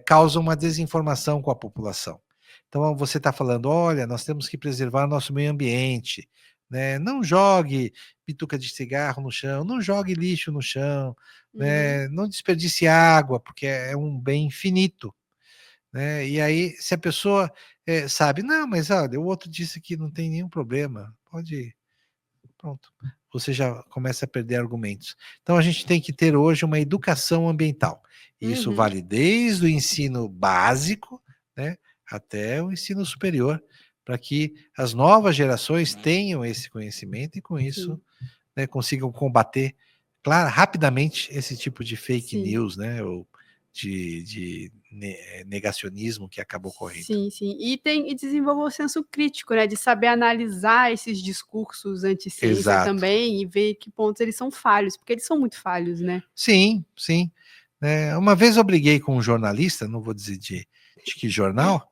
causam uma desinformação com a população. Então você está falando, olha, nós temos que preservar nosso meio ambiente, né? Não jogue bituca de cigarro no chão, não jogue lixo no chão, né? Não desperdice água, porque é um bem finito, né? E aí, se a pessoa sabe, não, mas olha, o outro disse que não tem nenhum problema, pode ir. Pronto, você já começa a perder argumentos. Então a gente tem que ter hoje uma educação ambiental. E isso vale desde o ensino básico, né, até o ensino superior, para que as novas gerações tenham esse conhecimento e com isso, né, consigam combater, claro, rapidamente esse tipo de fake news, né, ou de negacionismo que acabou ocorrendo. Sim. E desenvolver o senso crítico, né? De saber analisar esses discursos anti-ciência também e ver que pontos eles são falhos, porque eles são muito falhos, né? Sim. Uma vez eu briguei com um jornalista, não vou dizer de que jornal,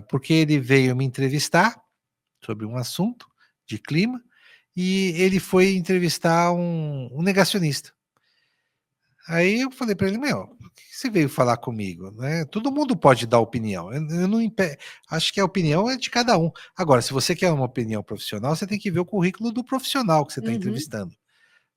porque ele veio me entrevistar sobre um assunto de clima e ele foi entrevistar um negacionista. Aí eu falei para ele, por que você veio falar comigo? Né? Todo mundo pode dar opinião. Eu não acho que a opinião é de cada um. Agora, se você quer uma opinião profissional, você tem que ver o currículo do profissional que você está entrevistando.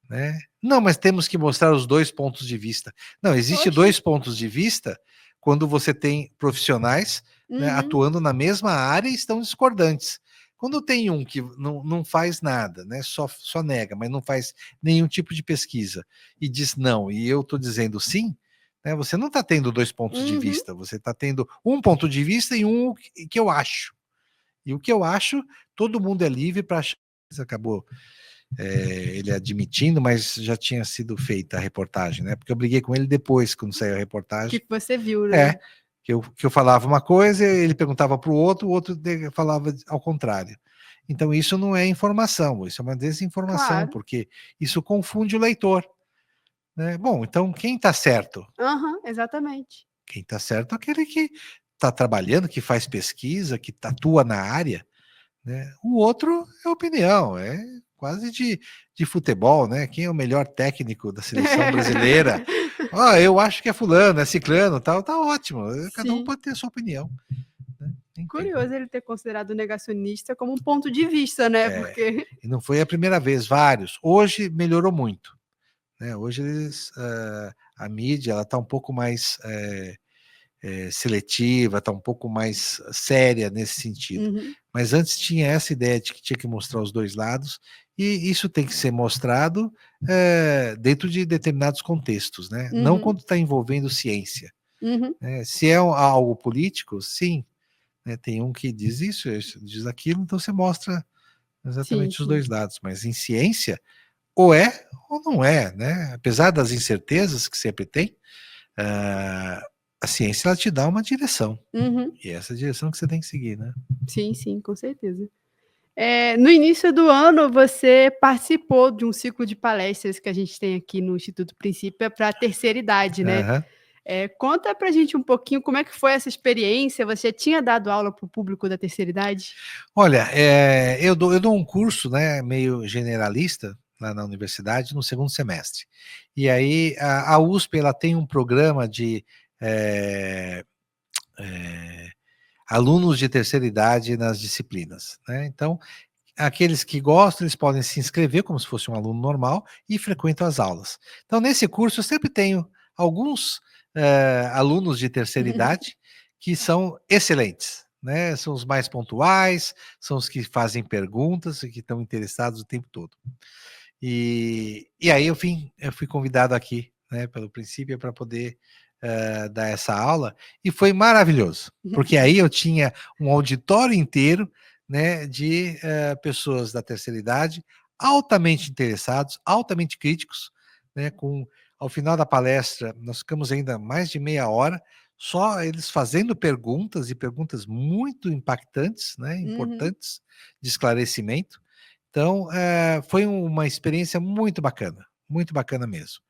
Né? Não, mas temos que mostrar os dois pontos de vista. Não, existe dois pontos de vista quando você tem profissionais, né, atuando na mesma área e estão discordantes. Quando tem um que não faz nada, né, só nega, mas não faz nenhum tipo de pesquisa e diz não, e eu estou dizendo sim, né, você não está tendo dois pontos de vista, você está tendo um ponto de vista e um que eu acho. E o que eu acho, todo mundo é livre para achar. Acabou ele admitindo, mas já tinha sido feita a reportagem, né? Porque eu briguei com ele depois, quando saiu a reportagem. Que você viu, né? Que eu falava uma coisa, ele perguntava para o outro falava ao contrário. Então isso não é informação, isso é uma desinformação, porque isso confunde o leitor. Né? Bom, então quem está certo? Exatamente. Quem está certo é aquele que está trabalhando, que faz pesquisa, que atua na área. Né? O outro é opinião, é quase de futebol, né? Quem é o melhor técnico da seleção brasileira? Eu acho que é fulano, é ciclano, tal, tá ótimo. Cada um pode ter a sua opinião. Né? Curioso ele ter considerado o negacionista como um ponto de vista, né? Porque e não foi a primeira vez, vários. Hoje melhorou muito. Né? Hoje a mídia ela está um pouco mais seletiva, está um pouco mais séria nesse sentido. Mas antes tinha essa ideia de que tinha que mostrar os dois lados, e isso tem que ser mostrado dentro de determinados contextos, né? Não quando está envolvendo ciência. Né? Se é algo político, sim, né? Tem um que diz isso, diz aquilo, então você mostra exatamente os dois lados. Mas em ciência, ou é ou não é, né? Apesar das incertezas que sempre tem, a ciência ela te dá uma direção. Uhum. E essa é a direção que você tem que seguir, né? Sim, com certeza. No início do ano, você participou de um ciclo de palestras que a gente tem aqui no Instituto Princípia para a terceira idade, né? Aham. Conta pra gente um pouquinho como é que foi essa experiência. Você tinha dado aula para o público da terceira idade? Olha, eu dou um curso, né, meio generalista lá na universidade no segundo semestre. E aí a USP ela tem um programa de alunos de terceira idade nas disciplinas, né? Então, aqueles que gostam, eles podem se inscrever como se fosse um aluno normal e frequentam as aulas. Então, nesse curso, eu sempre tenho alguns alunos de terceira idade que são excelentes, né? São os mais pontuais, são os que fazem perguntas e que estão interessados o tempo todo. E aí eu fui convidado aqui, né, pelo Princípio para poder dar essa aula e foi maravilhoso, porque aí eu tinha um auditório inteiro, né, de pessoas da terceira idade, altamente interessados, altamente críticos, né, ao final da palestra, nós ficamos ainda mais de meia hora, só eles fazendo perguntas e perguntas muito impactantes, né, importantes, de esclarecimento. Então, foi uma experiência muito bacana mesmo,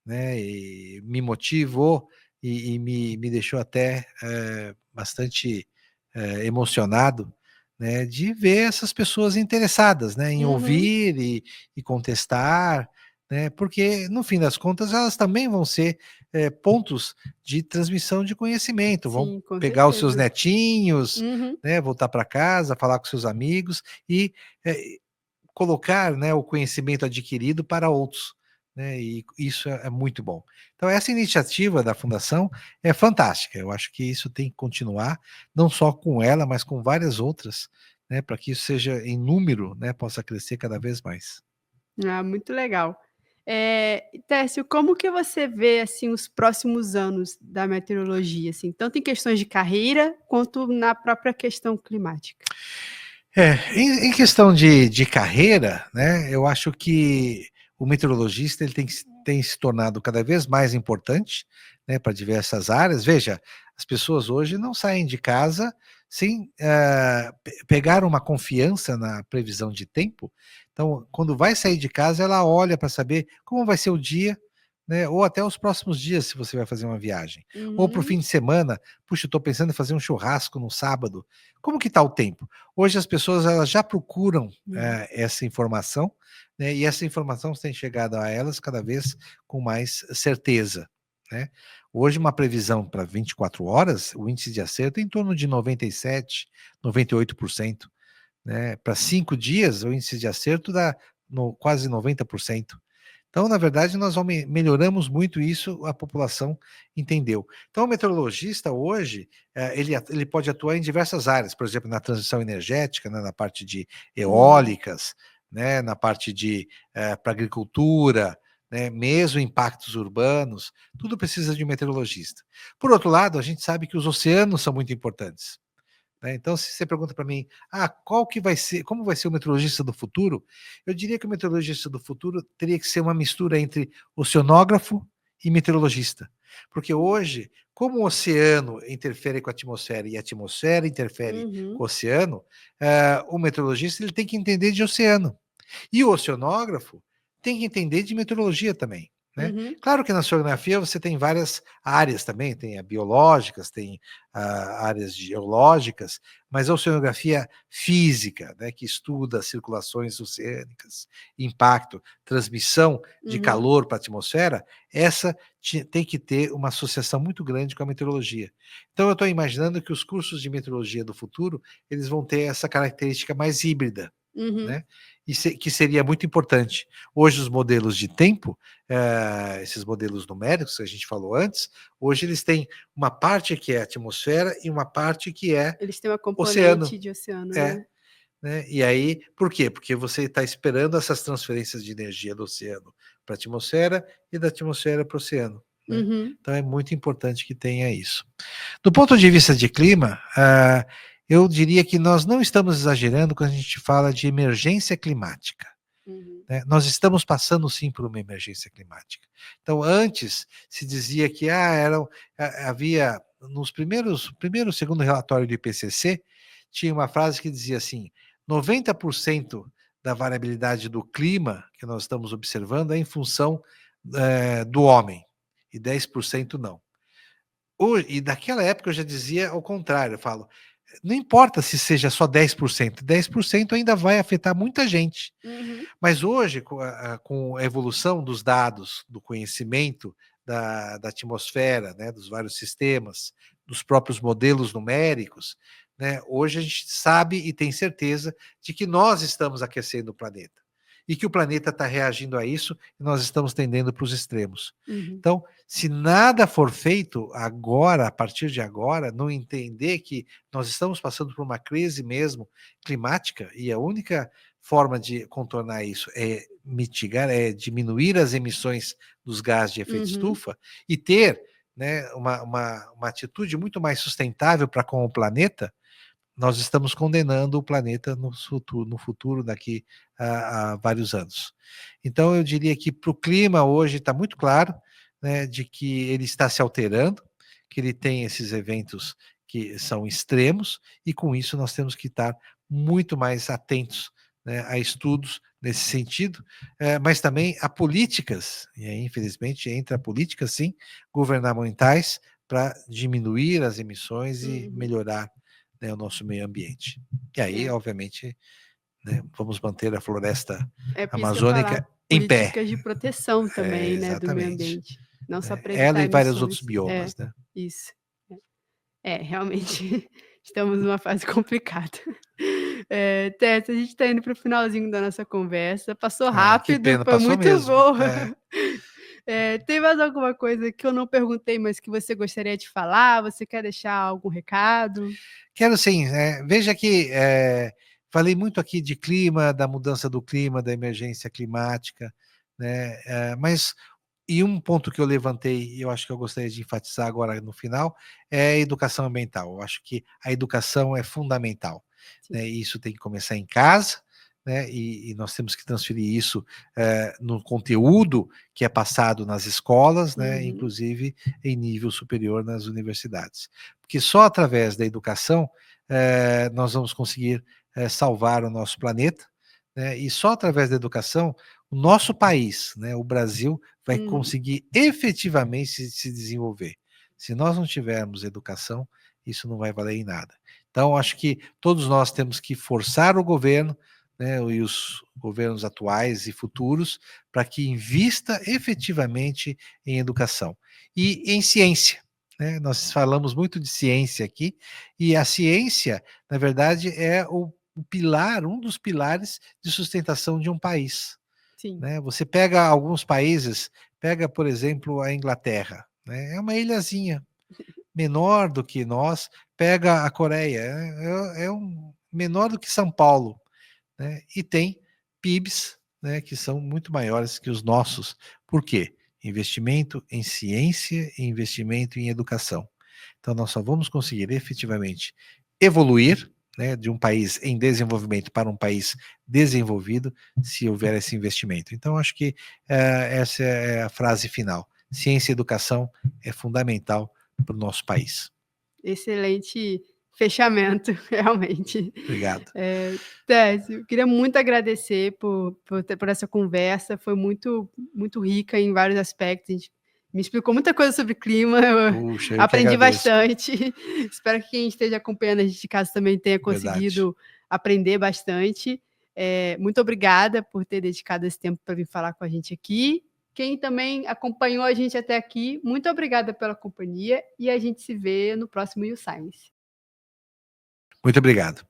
né? E me motivou e me deixou até bastante emocionado, né? De ver essas pessoas interessadas, né? Em ouvir e contestar, né? Porque no fim das contas elas também vão ser pontos de transmissão de conhecimento, vão Sim, com pegar os seus certeza. netinhos, né? Voltar para casa, falar com seus amigos e colocar, né, o conhecimento adquirido para outros, né, e isso é muito bom. Então essa iniciativa da fundação é fantástica, eu acho que isso tem que continuar, não só com ela, mas com várias outras, né, para que isso seja em número, né, possa crescer cada vez mais. Muito legal. Tércio, como que você vê, assim, os próximos anos da meteorologia, assim, tanto em questões de carreira, quanto na própria questão climática? Em questão de carreira, né, eu acho que o meteorologista ele tem se tornado cada vez mais importante, né, para diversas áreas. Veja, as pessoas hoje não saem de casa sem pegar uma confiança na previsão de tempo. Então, quando vai sair de casa, ela olha para saber como vai ser o dia, né, ou até os próximos dias, se você vai fazer uma viagem. Ou para o fim de semana, puxa, eu estou pensando em fazer um churrasco no sábado. Como que está o tempo? Hoje as pessoas elas já procuram essa informação, né, e essa informação tem chegado a elas cada vez com mais certeza, né? Hoje uma previsão para 24 horas, o índice de acerto é em torno de 97, 98%, né? Para 5 dias, o índice de acerto dá quase 90%. Então, na verdade, nós melhoramos muito isso, a população entendeu. Então, o meteorologista hoje, ele pode atuar em diversas áreas, por exemplo, na transição energética, né, na parte de eólicas, né, na parte de para agricultura, né, mesmo impactos urbanos, tudo precisa de um meteorologista. Por outro lado, a gente sabe que os oceanos são muito importantes, né? Então, se você pergunta para mim, como vai ser o meteorologista do futuro? Eu diria que o meteorologista do futuro teria que ser uma mistura entre oceanógrafo e meteorologista. Porque hoje, como o oceano interfere com a atmosfera e a atmosfera interfere com o oceano, o meteorologista ele tem que entender de oceano. E o oceanógrafo tem que entender de meteorologia também, né? Claro que na oceanografia você tem várias áreas também, tem a biológicas, tem áreas geológicas, mas a oceanografia física, né, que estuda circulações oceânicas, impacto, transmissão de calor para a atmosfera, essa tem que ter uma associação muito grande com a meteorologia. Então eu estou imaginando que os cursos de meteorologia do futuro, eles vão ter essa característica mais híbrida, né? Que seria muito importante. Hoje os modelos de tempo, esses modelos numéricos que a gente falou antes, hoje eles têm uma parte que é atmosfera e uma parte que é Eles têm uma componente oceano. de oceano, Né? E aí, por quê? Porque você está esperando essas transferências de energia do oceano para a atmosfera e da atmosfera para o oceano, né? Então é muito importante que tenha isso. Do ponto de vista de clima, eu diria que nós não estamos exagerando quando a gente fala de emergência climática. né? Nós estamos passando, sim, por uma emergência climática. Então, antes se dizia que havia, nos primeiro, segundo relatório do IPCC, tinha uma frase que dizia assim, 90% da variabilidade do clima que nós estamos observando é em função do homem, e 10% não. E naquela época eu já dizia ao contrário, eu falo, não importa se seja só 10%, 10% ainda vai afetar muita gente. Mas hoje, com a evolução dos dados, do conhecimento da atmosfera, né, dos vários sistemas, dos próprios modelos numéricos, né, hoje a gente sabe e tem certeza de que nós estamos aquecendo o planeta. E que o planeta está reagindo a isso e nós estamos tendendo para os extremos. Então, se nada for feito agora, a partir de agora, não entender que nós estamos passando por uma crise mesmo climática, e a única forma de contornar isso é mitigar, é diminuir as emissões dos gases de efeito estufa e ter, né, uma atitude muito mais sustentável para com o planeta, nós estamos condenando o planeta no futuro daqui a vários anos. Então, eu diria que para o clima hoje está muito claro, né, de que ele está se alterando, que ele tem esses eventos que são extremos, e com isso nós temos que estar muito mais atentos, né, a estudos nesse sentido, mas também a políticas, e aí, infelizmente, entra políticas, sim, governamentais, para diminuir as emissões e melhorar, né, o nosso meio ambiente. E aí, obviamente, né, vamos manter a floresta amazônica em pé. Políticas de proteção também, né, do meio ambiente. Não só para evitar ela e vários emissões. outros biomas, né? Isso. Realmente estamos numa fase complicada. Tess, a gente está indo para o finalzinho da nossa conversa. Passou rápido, que pena, foi passou muito mesmo. boa. Tem mais alguma coisa que eu não perguntei, mas que você gostaria de falar? Você quer deixar algum recado? Quero sim. Veja que falei muito aqui de clima, da mudança do clima, da emergência climática, né? E um ponto que eu levantei, e eu acho que eu gostaria de enfatizar agora no final, é a educação ambiental. Eu acho que a educação é fundamental, né? E isso tem que começar em casa, né? E nós temos que transferir isso no conteúdo que é passado nas escolas, né? Inclusive em nível superior nas universidades. Porque só através da educação nós vamos conseguir salvar o nosso planeta, né? E só através da educação o nosso país, né, o Brasil, vai conseguir efetivamente se desenvolver. Se nós não tivermos educação, isso não vai valer em nada. Então, acho que todos nós temos que forçar o governo, né, e os governos atuais e futuros, para que invista efetivamente em educação. E em ciência, né? Nós falamos muito de ciência aqui, e a ciência, na verdade, é o pilar, um dos pilares de sustentação de um país. Né? Você pega alguns países, pega, por exemplo, a Inglaterra, né? É uma ilhazinha menor do que nós, pega a Coreia, menor do que São Paulo, né? E tem PIBs, né, que são muito maiores que os nossos. Por quê? Investimento em ciência e investimento em educação. Então, nós só vamos conseguir efetivamente evoluir, né, de um país em desenvolvimento para um país desenvolvido, se houver esse investimento. Então, acho que essa é a frase final. Ciência e educação é fundamental para o nosso país. Excelente fechamento, realmente. Obrigado. Tess, eu queria muito agradecer por essa conversa, foi muito, muito rica em vários aspectos. A gente me explicou muita coisa sobre clima, eu aprendi bastante. Espero que quem esteja acompanhando a gente de casa também tenha conseguido aprender bastante. Muito obrigada por ter dedicado esse tempo para vir falar com a gente aqui. Quem também acompanhou a gente até aqui, muito obrigada pela companhia e a gente se vê no próximo YouScience. Muito obrigado.